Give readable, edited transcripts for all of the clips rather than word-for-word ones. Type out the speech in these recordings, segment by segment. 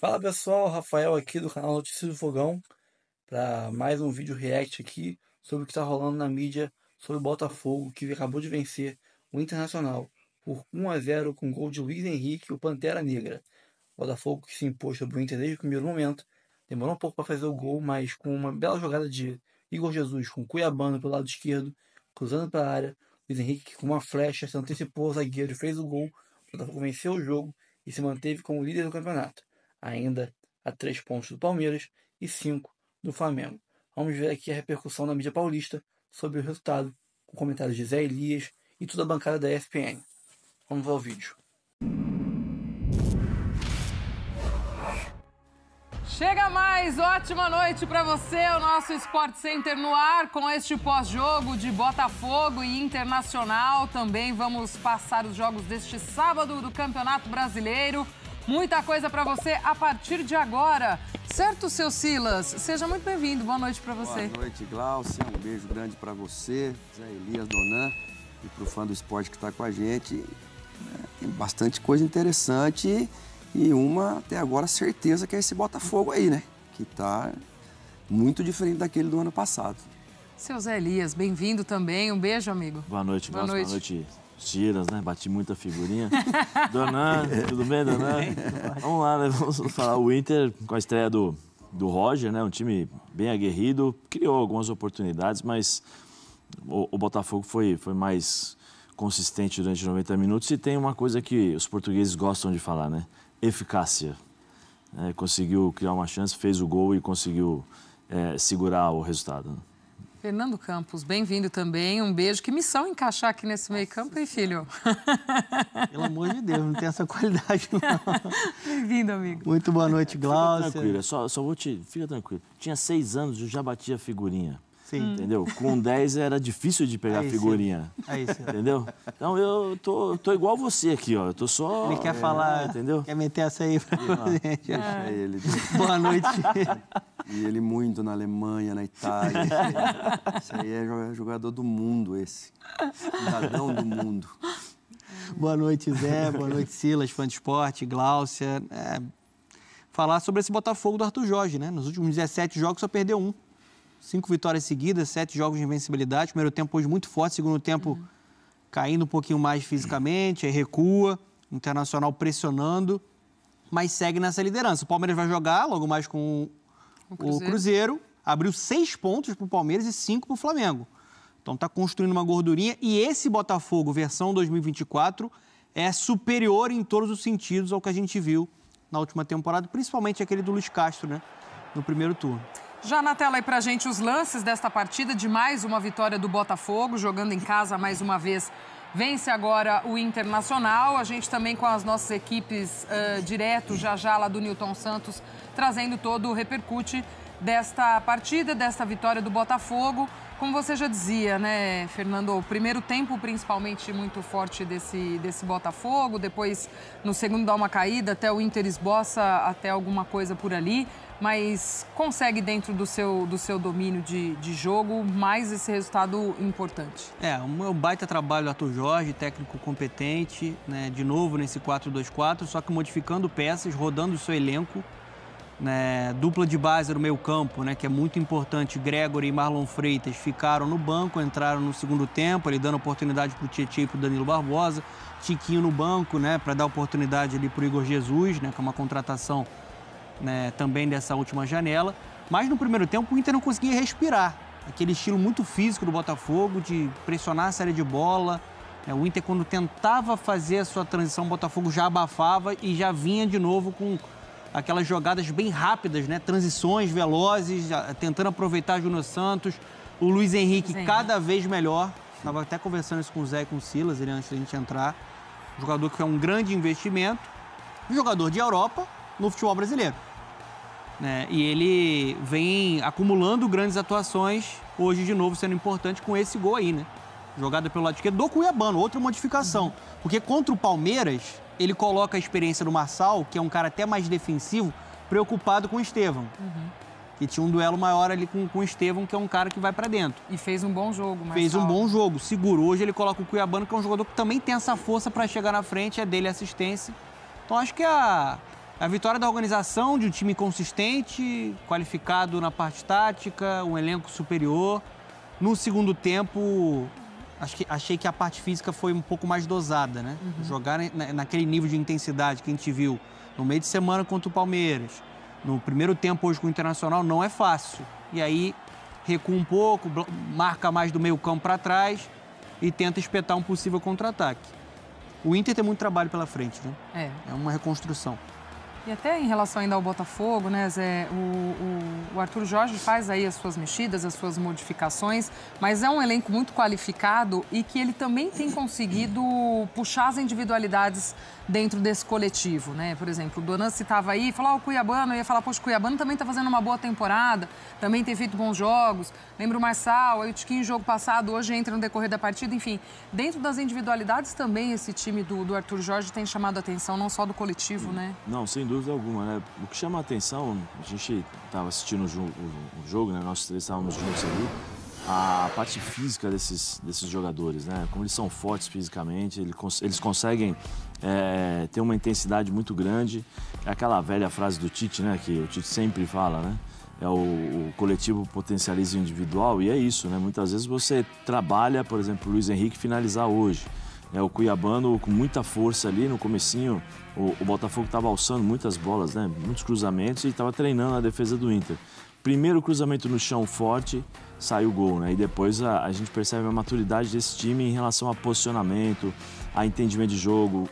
Fala pessoal, Rafael aqui do canal Notícias do Fogão para mais um vídeo react aqui sobre o que está rolando na mídia sobre o Botafogo, que acabou de vencer o Internacional por 1-0 com gol de Luiz Henrique, o Pantera Negra. O Botafogo que se impôs sobre o Inter desde o primeiro momento, demorou um pouco para fazer o gol, mas com uma bela jogada de Igor Jesus com Cuiabano pelo lado esquerdo, cruzando para a área, Luiz Henrique que com uma flecha se antecipou ao zagueiro e fez o gol. O Botafogo venceu o jogo e se manteve como líder do campeonato, ainda a 3 pontos do Palmeiras e 5 do Flamengo. Vamos ver aqui a repercussão na mídia paulista sobre o resultado, com comentários de Zé Elias e toda a bancada da ESPN. Vamos ver o vídeo. Chega mais, ótima noite para você, o nosso Sport Center no ar com este pós-jogo de Botafogo e Internacional. Também vamos passar os jogos deste sábado do Campeonato Brasileiro. Muita coisa para você a partir de agora. Certo, seu Silas? Seja muito bem-vindo. Boa noite para você. Boa noite, Glaucia. Um beijo grande para você, Zé Elias, Donan, e para o fã do esporte que está com a gente. Tem bastante coisa interessante e uma, até agora, certeza que é esse Botafogo aí, né? Que está muito diferente daquele do ano passado. Seu Zé Elias, bem-vindo também. Um beijo, amigo. Boa noite, Boa noite. Boa noite, Silas, né? Bati muita figurinha. Donan, tudo bem, Donan? Vamos lá, né? Vamos falar. O Inter, com a estreia do Roger, né? Um time bem aguerrido, criou algumas oportunidades, mas o Botafogo foi mais consistente durante 90 minutos e tem uma coisa que os portugueses gostam de falar, né? Eficácia. Conseguiu criar uma chance, fez o gol e conseguiu segurar o resultado. Fernando Campos, bem-vindo também. Um beijo. Que missão encaixar aqui nesse meio-campo, hein, filho? Pelo amor de Deus, não tem essa qualidade, não. Bem-vindo, amigo. Muito boa noite, Glaucia. Fica tranquilo, só vou te... Fica tranquilo. Tinha 6 anos, eu já batia figurinha. Sim. Entendeu? Com 10 era difícil de pegar figurinha. Aí sim. Entendeu? Então eu tô igual você aqui, ó. Eu tô só... Ele quer falar, entendeu? Quer meter essa aí pra gente. Deixa ele. Boa noite. E ele muito na Alemanha, na Itália. Esse aí é jogador do mundo, esse. Cidadão do mundo. Boa noite, Zé. Boa noite, Silas, fã de esporte, Glaucia. Falar sobre esse Botafogo do Arthur Jorge, né? Nos últimos 17 jogos só perdeu 1. 5 vitórias seguidas, 7 jogos de invencibilidade. Primeiro tempo hoje muito forte, segundo tempo caindo um pouquinho mais fisicamente, aí recua, Internacional pressionando, mas segue nessa liderança. O Palmeiras vai jogar logo mais com o Cruzeiro, abriu 6 pontos para o Palmeiras e 5 para o Flamengo. Então está construindo uma gordurinha e esse Botafogo, versão 2024, é superior em todos os sentidos ao que a gente viu na última temporada, principalmente aquele do Luiz Castro, né, no primeiro turno. Já na tela aí pra gente os lances desta partida de mais uma vitória do Botafogo, jogando em casa mais uma vez. Vence agora o Internacional. A gente também com as nossas equipes direto, já lá do Newton Santos, trazendo todo o repercute desta partida, desta vitória do Botafogo. Como você já dizia, né, Fernando, o primeiro tempo principalmente muito forte desse Botafogo, depois no segundo dá uma caída, até o Inter esboça até alguma coisa por ali, mas consegue dentro do seu domínio de jogo mais esse resultado importante. Um baita trabalho do Arthur Jorge, técnico competente, né, de novo nesse 4-2-4, só que modificando peças, rodando o seu elenco. Né, dupla de base no meio campo, né, que é muito importante. Gregory e Marlon Freitas ficaram no banco, entraram no segundo tempo, ele dando oportunidade para o Tietê e para o Danilo Barbosa. Tiquinho no banco, né, para dar oportunidade ali para o Igor Jesus, né, que é uma contratação, né, também dessa última janela. Mas no primeiro tempo o Inter não conseguia respirar. Aquele estilo muito físico do Botafogo, de pressionar a série de bola. O Inter, quando tentava fazer a sua transição, o Botafogo já abafava e já vinha de novo com aquelas jogadas bem rápidas, né? Transições velozes, tentando aproveitar Júnior Santos. O Luiz Henrique cada vez melhor. Estava até conversando isso com o Zé e com o Silas, antes da gente entrar. Um jogador que é um grande investimento. Um jogador de Europa no futebol brasileiro. Né? E ele vem acumulando grandes atuações, hoje de novo sendo importante com esse gol aí, né? Jogada pelo lado esquerdo do Cuiabano, outra modificação. Porque contra o Palmeiras, ele coloca a experiência do Marçal, que é um cara até mais defensivo, preocupado com o Estevão. Que tinha um duelo maior ali com o Estevão, que é um cara que vai pra dentro. E fez um bom jogo, Marçal. Fez um bom jogo, segurou. Hoje ele coloca o Cuiabano, que é um jogador que também tem essa força para chegar na frente, é dele a assistência. Então acho que A vitória da organização, de um time consistente, qualificado na parte tática, um elenco superior. No segundo tempo, achei que a parte física foi um pouco mais dosada, né? Jogar naquele nível de intensidade que a gente viu no meio de semana contra o Palmeiras. No primeiro tempo hoje com o Internacional não é fácil. E aí recua um pouco, marca mais do meio campo para trás e tenta espetar um possível contra-ataque. O Inter tem muito trabalho pela frente, né? É uma reconstrução. E até em relação ainda ao Botafogo, né, Zé, o Arthur Jorge faz aí as suas mexidas, as suas modificações, mas é um elenco muito qualificado e que ele também tem conseguido puxar as individualidades dentro desse coletivo, né? Por exemplo, o Donan citava aí, falou, o Cuiabano, eu ia falar, poxa, o Cuiabano também está fazendo uma boa temporada, também tem feito bons jogos, lembra o Marçal, aí o Tiquinho, jogo passado, hoje entra no decorrer da partida, enfim, dentro das individualidades também esse time do Arthur Jorge tem chamado a atenção, não só do coletivo, né? Não, sem dúvida alguma, né? O que chama a atenção, a gente estava assistindo o jogo, né? Nós três estávamos juntos ali, a parte física desses jogadores, né? Como eles são fortes fisicamente, eles conseguem ter uma intensidade muito grande. É aquela velha frase do Tite, né? Que o Tite sempre fala, né? É o coletivo potencializa o individual e é isso, né? Muitas vezes você trabalha, por exemplo, o Luiz Henrique finalizar hoje. O Cuiabano com muita força ali no comecinho, o Botafogo estava alçando muitas bolas, né? Muitos cruzamentos e estava treinando a defesa do Inter. Primeiro cruzamento no chão forte, sai o gol, né? E depois a gente percebe a maturidade desse time em relação a posicionamento, a entendimento de jogo.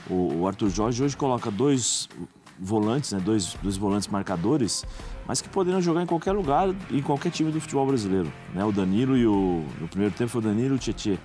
O Arthur Jorge hoje coloca dois volantes, né? Dois volantes marcadores, mas que poderiam jogar em qualquer lugar, em qualquer time do futebol brasileiro, né? O Danilo no primeiro tempo foi o Danilo e o Tietê.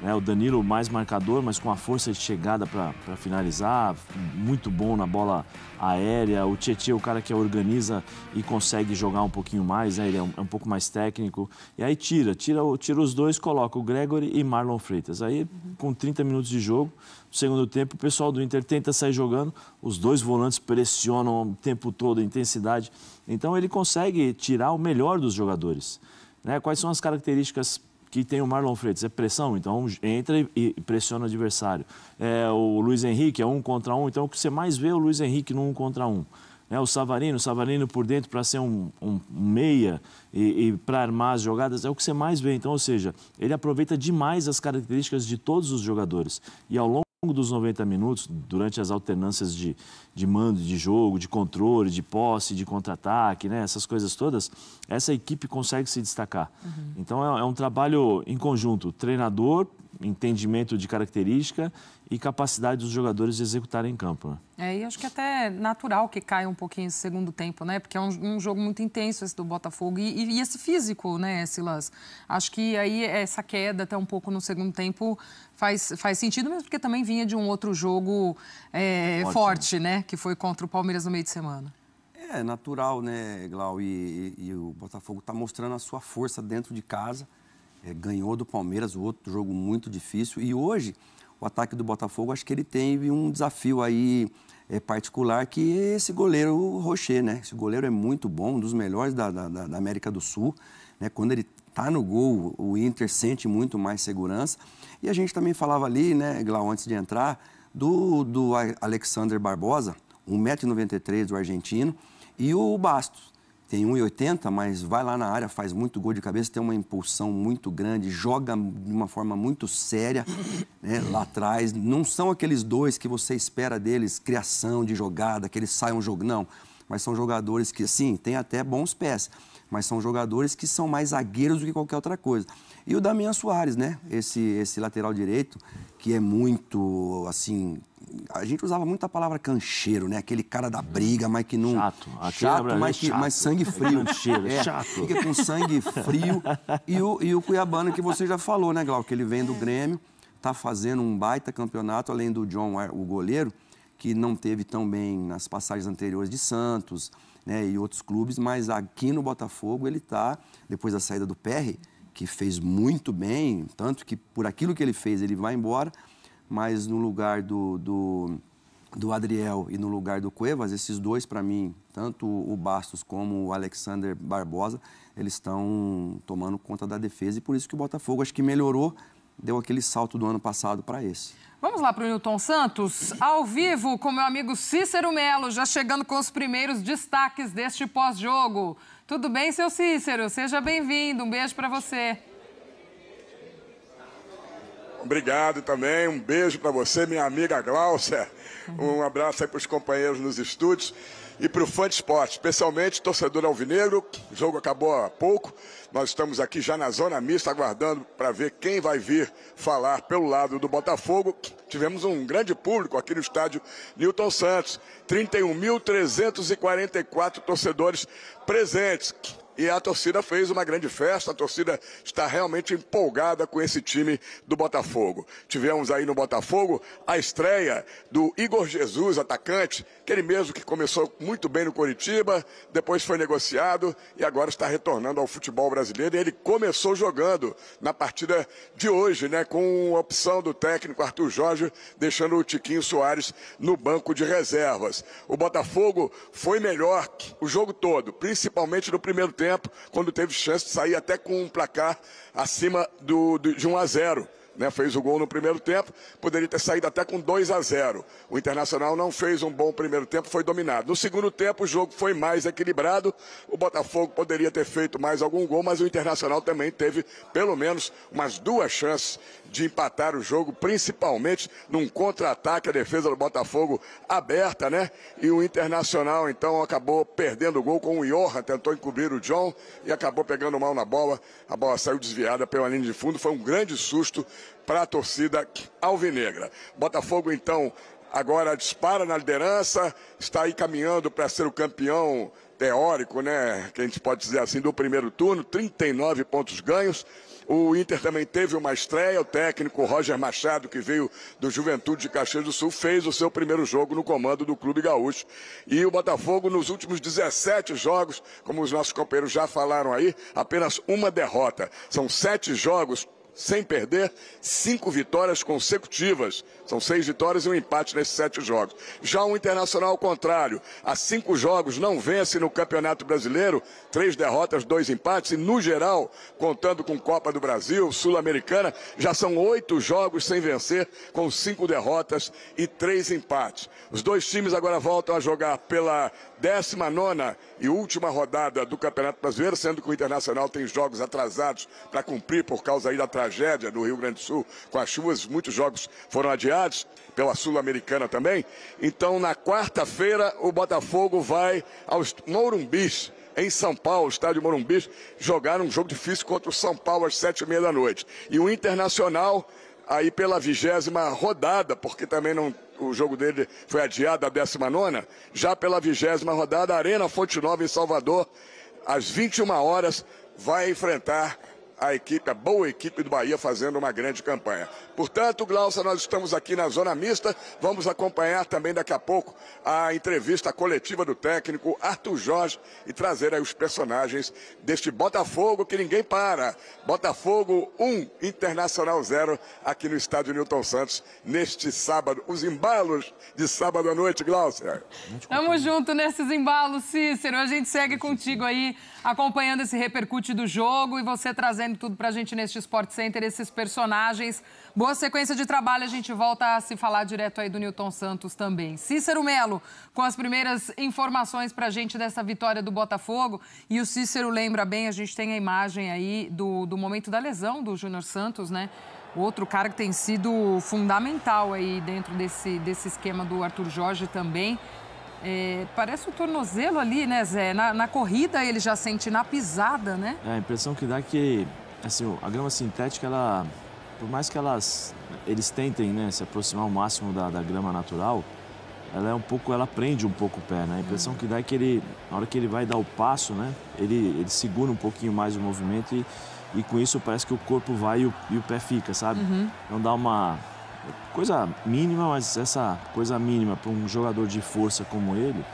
Né? O Danilo mais marcador, mas com a força de chegada para finalizar, muito bom na bola aérea. O Tietê é o cara que organiza e consegue jogar um pouquinho mais, né? Ele é um pouco mais técnico. E aí tira os dois, coloca o Gregory e Marlon Freitas. Aí, com 30 minutos de jogo, no segundo tempo, o pessoal do Inter tenta sair jogando, os dois volantes pressionam o tempo todo, a intensidade. Então ele consegue tirar o melhor dos jogadores, né? Quais são as características que tem o Marlon Freitas? É pressão, então entra e pressiona o adversário. O Luiz Henrique é 1 contra 1, então o que você mais vê é o Luiz Henrique no 1 contra 1. O Savarino por dentro para ser um meia e para armar as jogadas é o que você mais vê. Então, ou seja, ele aproveita demais as características de todos os jogadores. E ao longo dos 90 minutos, durante as alternâncias de mando, de jogo, de controle, de posse, de contra-ataque, né? Essas coisas todas, essa equipe consegue se destacar. Então é um trabalho em conjunto, treinador, entendimento de característica e capacidade dos jogadores de executarem em campo. Né? E acho que até é natural que caia um pouquinho esse segundo tempo, né? Porque é um jogo muito intenso esse do Botafogo e esse físico, né, Silas? Acho que aí essa queda até um pouco no segundo tempo faz sentido, mesmo porque também vinha de um outro jogo forte, né? Que foi contra o Palmeiras no meio de semana. É natural, né, Glau? E o Botafogo está mostrando a sua força dentro de casa. Ganhou do Palmeiras, o outro jogo muito difícil. E hoje, o ataque do Botafogo, acho que ele teve um desafio aí particular, que é esse goleiro Rocher, né? Esse goleiro é muito bom, um dos melhores da América do Sul. Né? Quando ele está no gol, o Inter sente muito mais segurança. E a gente também falava ali, né, Glau, antes de entrar, do Alexander Barbosa, 1,93 m do argentino, e o Bastos. Tem 1,80 m, mas vai lá na área, faz muito gol de cabeça, tem uma impulsão muito grande, joga de uma forma muito séria, né, lá atrás. Não são aqueles dois que você espera deles, criação de jogada, que eles saiam jogando, não. Mas são jogadores que, sim, têm até bons pés, mas são jogadores que são mais zagueiros do que qualquer outra coisa. E o Damian Soares, né, esse lateral direito, que é muito, assim... A gente usava muito a palavra cancheiro, né? Aquele cara da briga, mas que não... Chato, mas sangue frio. Cancheiro, chato. Fica com sangue frio. E o Cuiabano, que você já falou, né, Glau? Que ele vem do Grêmio, tá fazendo um baita campeonato, além do John, o goleiro, que não teve tão bem nas passagens anteriores de Santos, né, e outros clubes, mas aqui no Botafogo ele tá, depois da saída do Perry, que fez muito bem, tanto que por aquilo que ele fez ele vai embora, mas no lugar do Adriel e no lugar do Cuevas, esses dois, para mim, tanto o Bastos como o Alexander Barbosa, eles estão tomando conta da defesa e por isso que o Botafogo acho que melhorou deu aquele salto do ano passado para esse. Vamos lá para o Nilton Santos, ao vivo com meu amigo Cícero Melo, já chegando com os primeiros destaques deste pós-jogo. Tudo bem, seu Cícero? Seja bem-vindo, um beijo para você. Obrigado também, um beijo para você, minha amiga Gláucia. Um abraço aí para os companheiros nos estúdios e para o fã de esporte, especialmente torcedor alvinegro. O jogo acabou há pouco, nós estamos aqui já na zona mista aguardando para ver quem vai vir falar pelo lado do Botafogo. Tivemos um grande público aqui no estádio Nilton Santos, 31.344 torcedores presentes. E a torcida fez uma grande festa, a torcida está realmente empolgada com esse time do Botafogo. Tivemos aí no Botafogo a estreia do Igor Jesus, atacante, aquele mesmo que começou muito bem no Coritiba, depois foi negociado e agora está retornando ao futebol brasileiro. E ele começou jogando na partida de hoje, né, com a opção do técnico Arthur Jorge, deixando o Tiquinho Soares no banco de reservas. O Botafogo foi melhor o jogo todo, principalmente no primeiro tempo, quando teve chance de sair até com um placar acima de 1-0. Né, fez o gol no primeiro tempo, poderia ter saído até com 2-0. O Internacional não fez um bom primeiro tempo, foi dominado. No segundo tempo o jogo foi mais equilibrado, o Botafogo poderia ter feito mais algum gol, mas o Internacional também teve pelo menos umas 2 chances de empatar o jogo, principalmente num contra-ataque, a defesa do Botafogo aberta, né? E o Internacional então acabou perdendo o gol com o Johan, tentou encobrir o John e acabou pegando mal na bola, a bola saiu desviada pela linha de fundo, foi um grande susto para a torcida alvinegra. Botafogo, então, agora dispara na liderança, está aí caminhando para ser o campeão teórico, né, que a gente pode dizer assim, do primeiro turno, 39 pontos ganhos. O Inter também teve uma estreia, o técnico Roger Machado, que veio do Juventude de Caxias do Sul, fez o seu primeiro jogo no comando do Clube Gaúcho. E o Botafogo, nos últimos 17 jogos, como os nossos companheiros já falaram aí, apenas uma derrota. São 7 jogos sem perder, 5 vitórias consecutivas. São 6 vitórias e um empate nesses 7 jogos. Já o Internacional, ao contrário, há 5 jogos não vence no Campeonato Brasileiro, 3 derrotas, 2 empates, e no geral, contando com Copa do Brasil, Sul-Americana, já são 8 jogos sem vencer, com 5 derrotas e 3 empates. Os dois times agora voltam a jogar pela 19ª e última rodada do Campeonato Brasileiro, sendo que o Internacional tem jogos atrasados para cumprir por causa aí da tragédia do Rio Grande do Sul, com as chuvas, muitos jogos foram adiados, pela Sul-Americana também. Então, na quarta-feira, o Botafogo vai aos Morumbis, em São Paulo, estádio Morumbis, jogar um jogo difícil contra o São Paulo às 7h30 da noite. E o Internacional, aí pela 20ª rodada, porque também o jogo dele foi adiado à 19ª, já pela 20ª rodada, Arena Fonte Nova, em Salvador, às 21 horas, vai enfrentar a boa equipe do Bahia, fazendo uma grande campanha. Portanto, Glaucia, nós estamos aqui na zona mista, vamos acompanhar também daqui a pouco a entrevista coletiva do técnico Arthur Jorge e trazer aí os personagens deste Botafogo que ninguém para. Botafogo 1, Internacional 0, aqui no estádio Nilton Santos, neste sábado. Os embalos de sábado à noite, Glaucia. Tamo junto nesses embalos, Cícero. A gente segue contigo aí, acompanhando esse repercute do jogo e você trazendo tudo pra gente neste Sport Center, esses personagens. Boa sequência de trabalho, a gente volta a se falar direto aí do Nilton Santos também. Cícero Melo, com as primeiras informações pra gente dessa vitória do Botafogo. E o Cícero lembra bem, a gente tem a imagem aí do momento da lesão do Júnior Santos, né? Outro cara que tem sido fundamental aí dentro desse esquema do Arthur Jorge também. Parece o tornozelo ali, né, Zé? Na corrida ele já sente, na pisada, né? A impressão que dá é que, assim, a grama sintética, ela, por mais que eles tentem, né, se aproximar ao máximo da grama natural, ela prende um pouco o pé, né? A impressão que dá é que ele, na hora que ele vai dar o passo, né, ele segura um pouquinho mais o movimento e com isso parece que o corpo vai e o pé fica, sabe? Então dá uma coisa mínima, mas essa coisa mínima para um jogador de força como ele,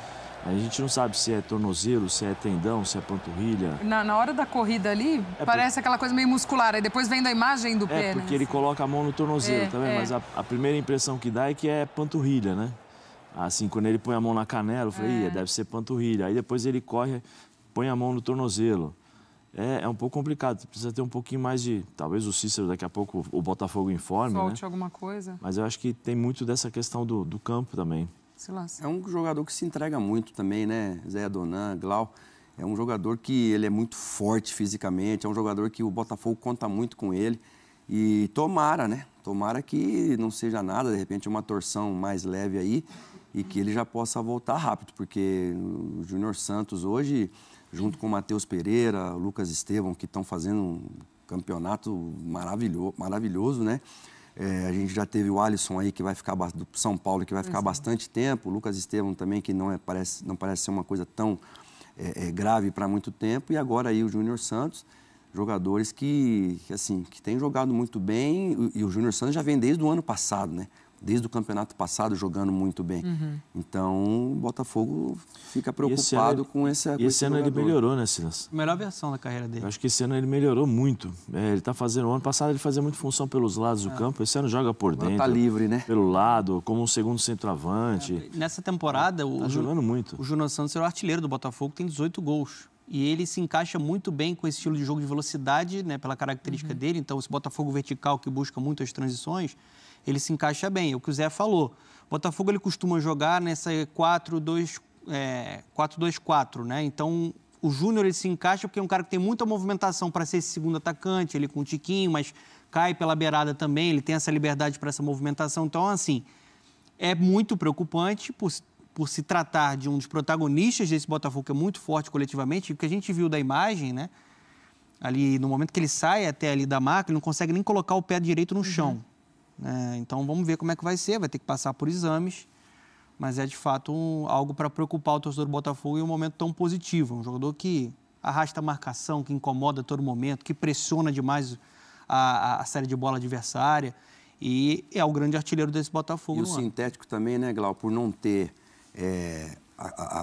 a gente não sabe se é tornozelo, se é tendão, se é panturrilha. Na hora da corrida ali, parece aquela coisa meio muscular, aí depois vem da imagem do pé, né? Porque ele coloca a mão no tornozelo, tá vendo? Mas a primeira impressão que dá é que é panturrilha, né? Assim, quando ele põe a mão na canela, eu falei, deve ser panturrilha. Aí depois ele corre, põe a mão no tornozelo. é um pouco complicado. Você precisa ter um pouquinho mais de... Talvez o Cícero daqui a pouco o Botafogo informe, Solte né? alguma coisa. Mas eu acho que tem muito dessa questão do campo também. Silêncio. É um jogador que se entrega muito também, né? Zé Donan, Glau. É um jogador que ele é muito forte fisicamente, é um jogador que o Botafogo conta muito com ele. E tomara, né? Tomara que não seja nada, de repente uma torção mais leve aí e que ele já possa voltar rápido, porque o Júnior Santos hoje, junto com o Matheus Pereira, o Lucas Estevam, que estão fazendo um campeonato maravilhoso, né? A gente já teve o Alisson aí, que vai ficar do São Paulo, que vai ficar bastante tempo, o Lucas Estevam também, que não parece ser uma coisa tão grave para muito tempo, e agora aí o Júnior Santos, jogadores que têm jogado muito bem, e o Júnior Santos já vem desde o ano passado, né? Desde o campeonato passado jogando muito bem. Então, o Botafogo fica preocupado com esse jogador. E esse ano ele melhorou, né, Silas? Melhor versão da carreira dele. Eu acho que esse ano ele melhorou muito. Ele tá fazendo... O ano passado ele fazia muito função pelos lados do campo. Esse ano joga por dentro. Tá livre, né? Pelo lado, como um segundo centroavante. Nessa temporada, Tá jogando muito. O Júnior Santos é o artilheiro do Botafogo, tem 18 gols. E ele se encaixa muito bem com esse estilo de jogo de velocidade, né, pela característica dele. Então, esse Botafogo vertical que busca muito as transições, ele se encaixa bem. É o que o Zé falou. O Botafogo ele costuma jogar nessa 4-2-4, né? Então, o Júnior ele se encaixa porque é um cara que tem muita movimentação para ser esse segundo atacante, ele com um tiquinho, mas cai pela beirada também, ele tem essa liberdade para essa movimentação. Então, assim, é muito preocupante por se tratar de um dos protagonistas desse Botafogo, que é muito forte coletivamente, e o que a gente viu da imagem, né? Ali, no momento que ele sai até ali da marca, ele não consegue nem colocar o pé direito no chão. Então, vamos ver como é que vai ser, vai ter que passar por exames, mas é, de fato, algo para preocupar o torcedor do Botafogo em um momento tão positivo. Um jogador que arrasta a marcação, que incomoda a todo momento, que pressiona demais a série de bola adversária, e é o grande artilheiro desse Botafogo. E o sintético também, né, Glau, por não ter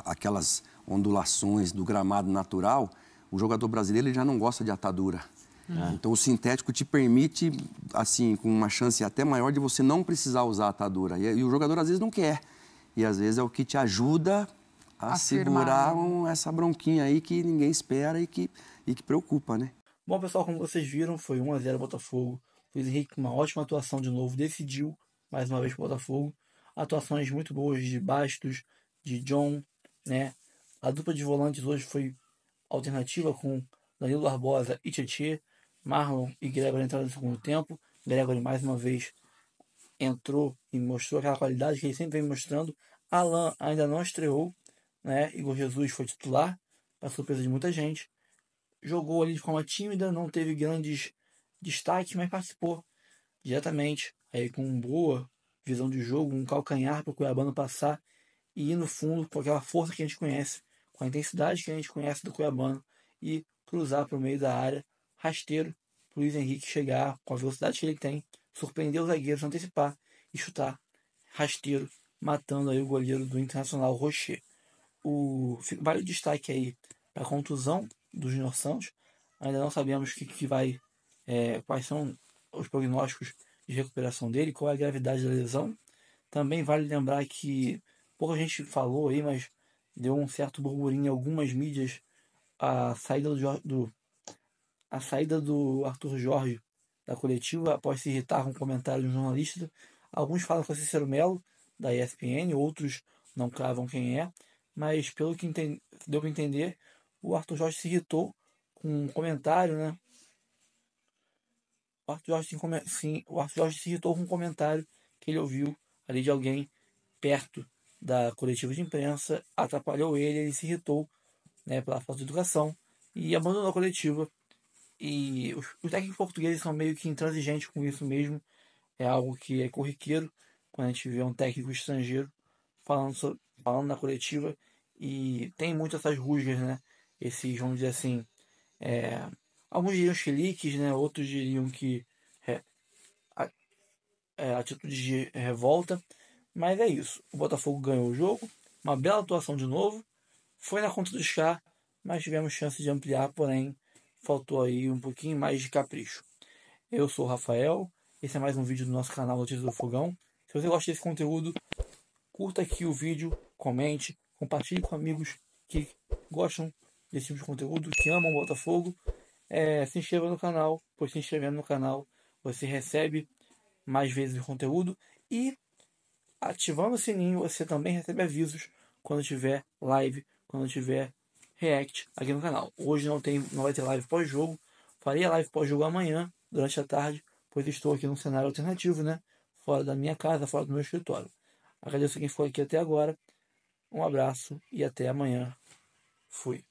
aquelas ondulações do gramado natural, o jogador brasileiro ele já não gosta de atadura. Então, o sintético te permite, assim, com uma chance até maior de você não precisar usar a atadura. E o jogador, às vezes, não quer. E, às vezes, é o que te ajuda a segurar essa bronquinha aí que ninguém espera e que preocupa, né? Bom, pessoal, como vocês viram, foi 1-0 Botafogo. Luiz Henrique, uma ótima atuação de novo, decidiu mais uma vez para o Botafogo. Atuações muito boas de Bastos, de John, né? A dupla de volantes hoje foi alternativa com Danilo Barbosa e Tietê. Marlon e Gregory entraram no segundo tempo. Gregory, mais uma vez, entrou e mostrou aquela qualidade que ele sempre vem mostrando. Alan ainda não estreou, né? Igor Jesus foi titular, para surpresa de muita gente. Jogou ali de forma tímida, não teve grandes destaques, mas participou diretamente, aí com boa visão de jogo, um calcanhar para o Cuiabano passar e ir no fundo com aquela força que a gente conhece, com a intensidade que a gente conhece do Cuiabano e cruzar para o meio da área, rasteiro, para o Luiz Henrique chegar com a velocidade que ele tem, surpreender os zagueiros, antecipar e chutar rasteiro, matando aí o goleiro do Internacional, Rocher. Vale o destaque aí para a contusão do Júnior Santos. Ainda não sabemos quais são os prognósticos de recuperação dele, qual é a gravidade da lesão. Também vale lembrar que pouca gente falou aí, mas deu um certo burburinho em algumas mídias a saída do Arthur Jorge da coletiva após se irritar com um comentário de um jornalista. Alguns falam que é Cícero Melo, da ESPN, outros não cravam quem é, mas pelo que deu para entender, o Arthur Jorge se irritou com um comentário, né? O Arthur Jorge se irritou com um comentário que ele ouviu ali de alguém perto da coletiva de imprensa, atrapalhou ele se irritou, né, pela falta de educação e abandonou a coletiva. E os técnicos portugueses são meio que intransigentes com isso mesmo. É algo que é corriqueiro quando a gente vê um técnico estrangeiro falando na coletiva, e tem muito essas rusgas, né? Esses, vamos dizer assim, alguns diriam chiliques, né? Outros diriam que atitude de revolta. Mas é isso. O Botafogo ganhou o jogo. Uma bela atuação de novo. Foi na conta do chá, mas tivemos chance de ampliar, porém faltou aí um pouquinho mais de capricho. Eu sou o Rafael. Esse é mais um vídeo do nosso canal Notícias do Fogão. Se você gosta desse conteúdo, curta aqui o vídeo, comente, compartilhe com amigos que gostam desse tipo de conteúdo, que amam o Botafogo. se inscreva no canal, pois se inscrevendo no canal você recebe mais vezes o conteúdo e ativando o sininho você também recebe avisos quando tiver live, quando tiver react aqui no canal. Hoje não vai ter live pós-jogo, farei a live pós-jogo amanhã, durante a tarde, pois estou aqui num cenário alternativo, né? Fora da minha casa, fora do meu escritório. Agradeço quem foi aqui até agora, um abraço e até amanhã. Fui.